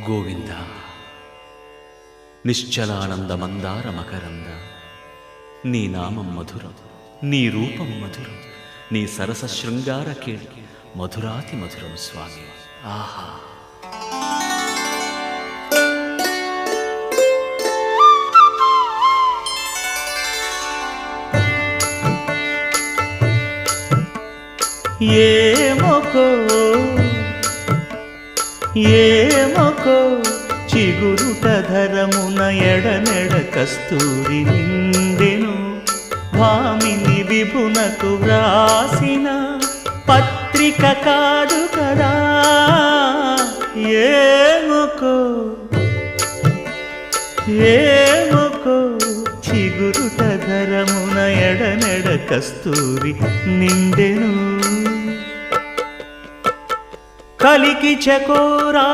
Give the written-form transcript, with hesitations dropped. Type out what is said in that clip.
గోవింద నిశ్చలానంద మందార మకరంద నీ నామం మధురం, నీ రూపం మధురం, నీ సరస శృంగార కేళి మధురాతి మధురం స్వామి. ఆహా! ఏమొకో చిగురుట ధరమున ఎడనెడ కస్తూరి నిండెను. భామిని విభునకు వ్రాసిన పత్రిక కాదు కదా. ఏమొకో చిగురుట ధరమున ఎడనెడ కస్తూరి నిండెను. కలికి చకోరా